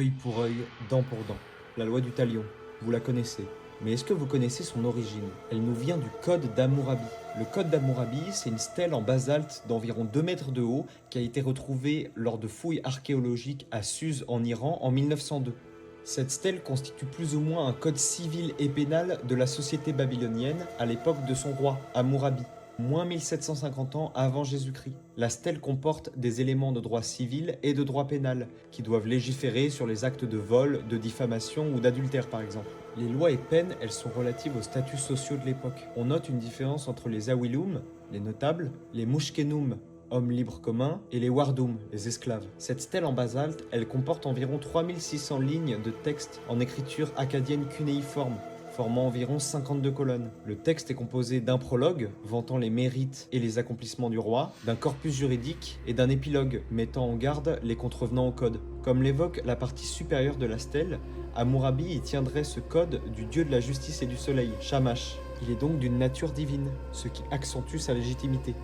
Œil pour œil, dent pour dent. La loi du talion, vous la connaissez. Mais est-ce que vous connaissez son origine? Elle nous vient du Code d'Hammurabi. Le Code d'Hammurabi, c'est une stèle en basalte d'environ 2 mètres de haut qui a été retrouvée lors de fouilles archéologiques à Suse en Iran en 1902. Cette stèle constitue plus ou moins un code civil et pénal de la société babylonienne à l'époque de son roi, Hammurabi, moins 1750 ans avant Jésus-Christ. La stèle comporte des éléments de droit civil et de droit pénal, qui doivent légiférer sur les actes de vol, de diffamation ou d'adultère par exemple. Les lois et peines, elles sont relatives aux statuts sociaux de l'époque. On note une différence entre les awilum, les notables, les mushkenum, hommes libres communs, et les wardum, les esclaves. Cette stèle en basalte, elle comporte environ 3600 lignes de texte en écriture acadienne cunéiforme, formant environ 52 colonnes. Le texte est composé d'un prologue, vantant les mérites et les accomplissements du roi, d'un corpus juridique et d'un épilogue, mettant en garde les contrevenants au code. Comme l'évoque la partie supérieure de la stèle, Hammurabi y tiendrait ce code du dieu de la justice et du soleil, Shamash. Il est donc d'une nature divine, ce qui accentue sa légitimité.